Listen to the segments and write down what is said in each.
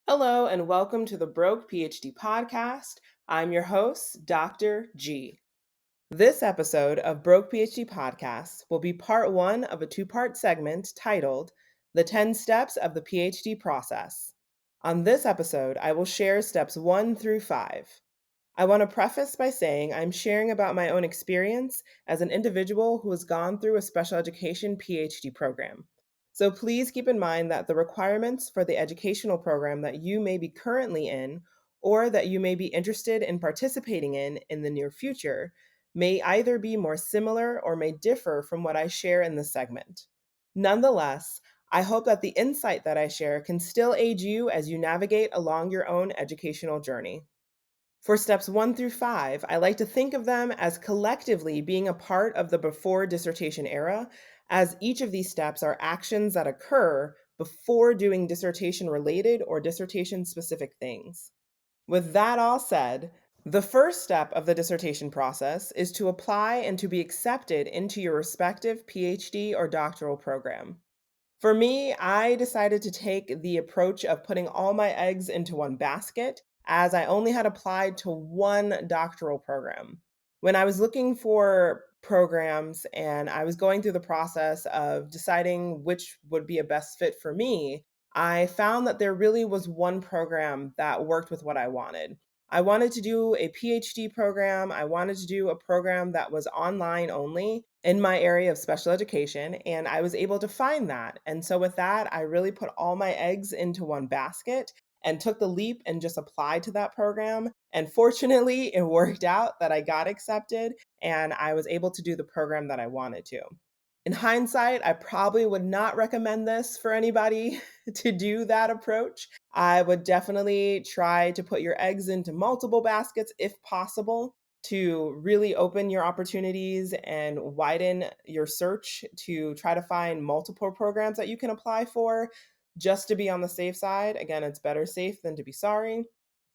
Hello, and welcome to the Broke PhD podcast. I'm your host, Dr. G. This episode of Broke PhD podcast will be part one of a two-part segment titled The 10 Steps of the PhD Process. On this episode, I will share steps 1 through 5. I want to preface by saying I'm sharing about my own experience as an individual who has gone through a special education PhD program. So please keep in mind that the requirements for the educational program that you may be currently in or that you may be interested in participating in the near future may either be more similar or may differ from what I share in this segment. Nonetheless, I hope that the insight that I share can still aid you as you navigate along your own educational journey. For steps 1 through 5, I like to think of them as collectively being a part of the before dissertation era, as each of these steps are actions that occur before doing dissertation related or dissertation specific things. With that all said, the first step of the dissertation process is to apply and to be accepted into your respective PhD or doctoral program. For me, I decided to take the approach of putting all my eggs into one basket, as I only had applied to one doctoral program. When I was looking for programs and I was going through the process of deciding which would be a best fit for me, I found that there really was one program that worked with what I wanted. I wanted to do a PhD program. I wanted to do a program that was online only in my area of special education, and I was able to find that. And so, with that, I really put all my eggs into one basket and took the leap and just applied to that program. And fortunately, it worked out that I got accepted and I was able to do the program that I wanted to. In hindsight, I probably would not recommend this for anybody to do that approach. I would definitely try to put your eggs into multiple baskets if possible to really open your opportunities and widen your search to try to find multiple programs that you can apply for just to be on the safe side. Again, it's better safe than to be sorry.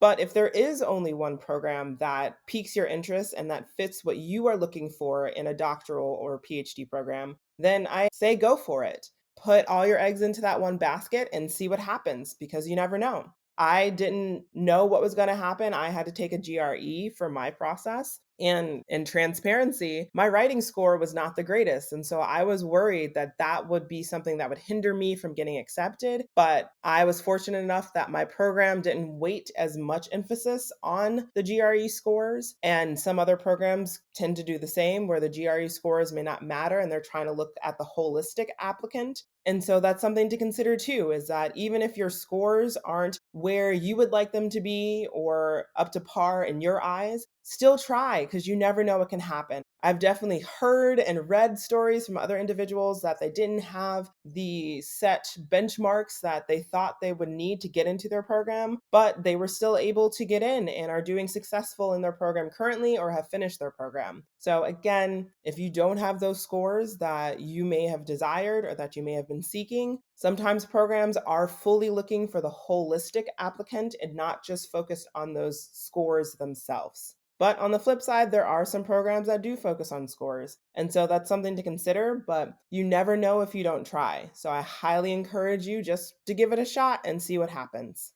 But if there is only one program that piques your interest and that fits what you are looking for in a doctoral or PhD program, then I say go for it. Put all your eggs into that one basket and see what happens because you never know. I didn't know what was going to happen. I had to take a GRE for my process. And in transparency, my writing score was not the greatest. And so I was worried that that would be something that would hinder me from getting accepted. But I was fortunate enough that my program didn't weight as much emphasis on the GRE scores. And some other programs tend to do the same, where the GRE scores may not matter and they're trying to look at the holistic applicant. And so that's something to consider too, is that even if your scores aren't where you would like them to be or up to par in your eyes, still try because you never know what can happen. I've definitely heard and read stories from other individuals that they didn't have the set benchmarks that they thought they would need to get into their program, but they were still able to get in and are doing successful in their program currently or have finished their program. So again, if you don't have those scores that you may have desired or that you may have been seeking, sometimes programs are fully looking for the holistic applicant and not just focused on those scores themselves. But on the flip side, there are some programs that do focus on scores. And so that's something to consider, but you never know if you don't try. So I highly encourage you just to give it a shot and see what happens.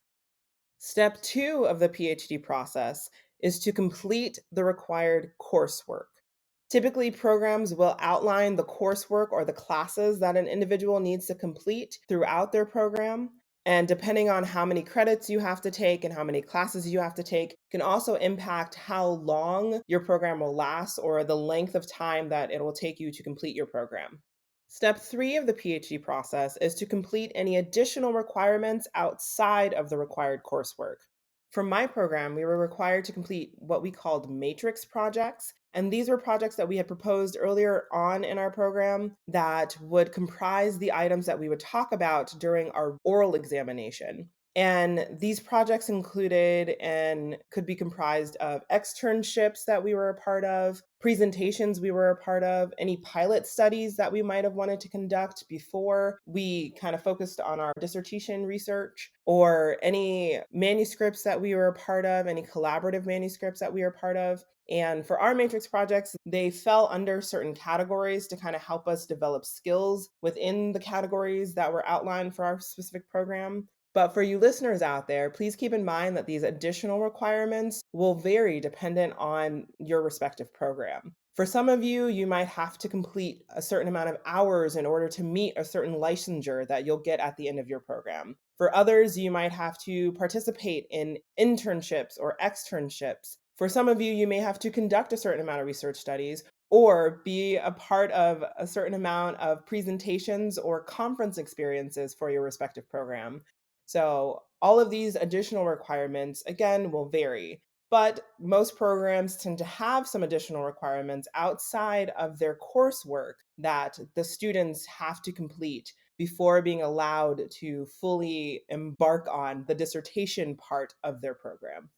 Step 2 of the PhD process is to complete the required coursework. Typically, programs will outline the coursework or the classes that an individual needs to complete throughout their program. And depending on how many credits you have to take and how many classes you have to take, can also impact how long your program will last or the length of time that it will take you to complete your program. Step 3 of the PhD process is to complete any additional requirements outside of the required coursework. For my program, we were required to complete what we called matrix projects. And these were projects that we had proposed earlier on in our program that would comprise the items that we would talk about during our oral examination. And these projects included and could be comprised of externships that we were a part of, presentations we were a part of, any pilot studies that we might have wanted to conduct before we kind of focused on our dissertation research, or any manuscripts that we were a part of, any collaborative manuscripts that we were a part of. And for our matrix projects, they fell under certain categories to kind of help us develop skills within the categories that were outlined for our specific program. But for you listeners out there, please keep in mind that these additional requirements will vary dependent on your respective program. For some of you, you might have to complete a certain amount of hours in order to meet a certain licensure that you'll get at the end of your program. For others, you might have to participate in internships or externships. For some of you, you may have to conduct a certain amount of research studies or be a part of a certain amount of presentations or conference experiences for your respective program. So all of these additional requirements, again, will vary, but most programs tend to have some additional requirements outside of their coursework that the students have to complete before being allowed to fully embark on the dissertation part of their program.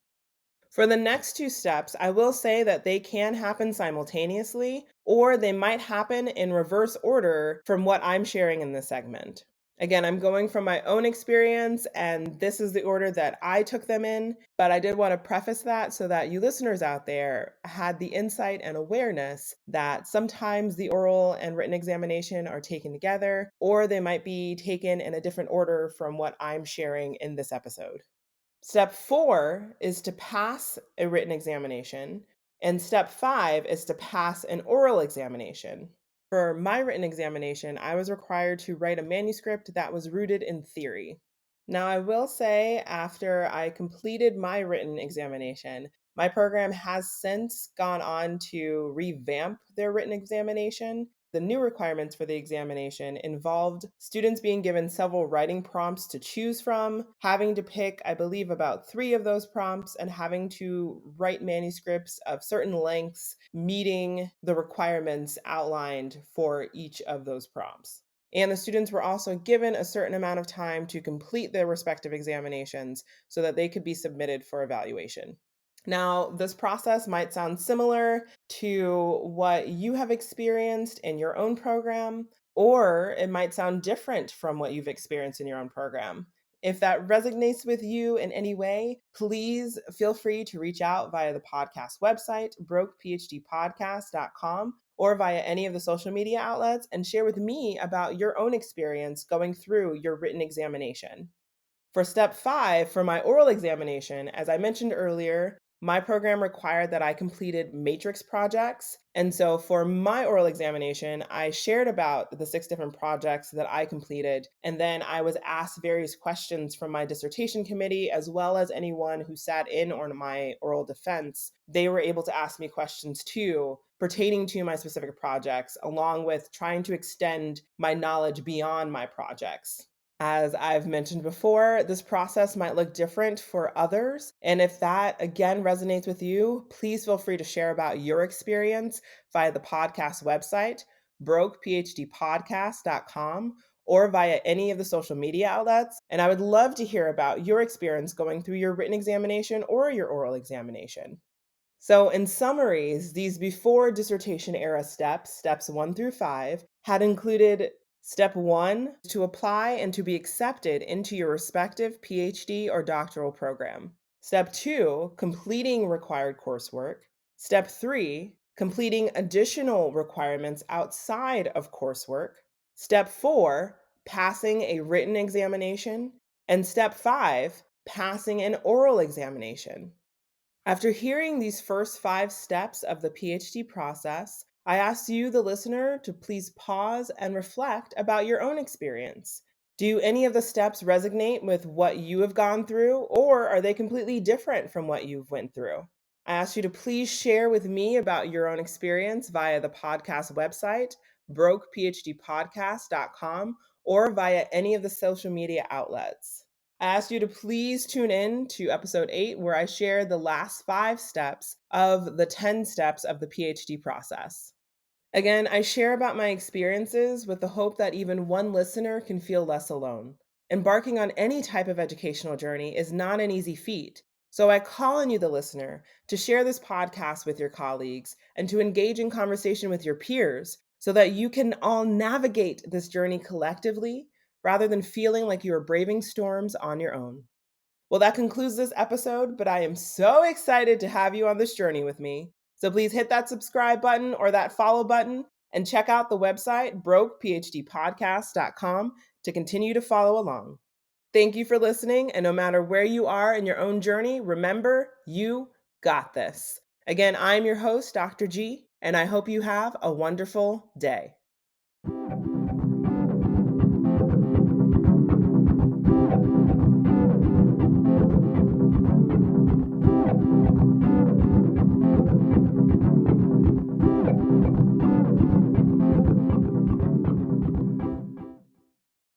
For the next two steps, I will say that they can happen simultaneously, or they might happen in reverse order from what I'm sharing in this segment. Again, I'm going from my own experience, and this is the order that I took them in. But I did want to preface that so that you listeners out there had the insight and awareness that sometimes the oral and written examination are taken together, or they might be taken in a different order from what I'm sharing in this episode. Step 4 is to pass a written examination, and step 5 is to pass an oral examination. For my written examination, I was required to write a manuscript that was rooted in theory. Now, I will say, after I completed my written examination, my program has since gone on to revamp their written examination. The new requirements for the examination involved students being given several writing prompts to choose from, having to pick, I believe, about 3 of those prompts, and having to write manuscripts of certain lengths, meeting the requirements outlined for each of those prompts. And the students were also given a certain amount of time to complete their respective examinations so that they could be submitted for evaluation. Now, this process might sound similar to what you have experienced in your own program, or it might sound different from what you've experienced in your own program. If that resonates with you in any way, please feel free to reach out via the podcast website, brokephdpodcast.com, or via any of the social media outlets and share with me about your own experience going through your written examination. For step 5, for my oral examination, as I mentioned earlier, my program required that I completed matrix projects. And so for my oral examination, I shared about the 6 different projects that I completed. And then I was asked various questions from my dissertation committee, as well as anyone who sat in on my oral defense. They were able to ask me questions too, pertaining to my specific projects, along with trying to extend my knowledge beyond my projects. As I've mentioned before, this process might look different for others. And if that again resonates with you, please feel free to share about your experience via the podcast website, brokephdpodcast.com, or via any of the social media outlets. And I would love to hear about your experience going through your written examination or your oral examination. So, in summaries, these before dissertation era steps, steps 1 through 5, had included step 1 to apply and to be accepted into your respective PhD or doctoral program. Step 2, completing required coursework. Step 3, completing additional requirements outside of coursework. Step 4, passing a written examination. And step 5, passing an oral examination. After hearing these first 5 steps of the PhD process, I ask you, the listener, to please pause and reflect about your own experience. Do any of the steps resonate with what you have gone through, or are they completely different from what you've went through? I ask you to please share with me about your own experience via the podcast website, brokephdpodcast.com, or via any of the social media outlets. I ask you to please tune in to episode 8, where I share the last 5 steps of the 10 steps of the PhD process. Again, I share about my experiences with the hope that even one listener can feel less alone. Embarking on any type of educational journey is not an easy feat. So I call on you, the listener, to share this podcast with your colleagues and to engage in conversation with your peers so that you can all navigate this journey collectively rather than feeling like you are braving storms on your own. Well, that concludes this episode, but I am so excited to have you on this journey with me. So please hit that subscribe button or that follow button and check out the website brokephdpodcast.com to continue to follow along. Thank you for listening, and no matter where you are in your own journey, remember, you got this. Again, I'm your host, Dr. G, and I hope you have a wonderful day.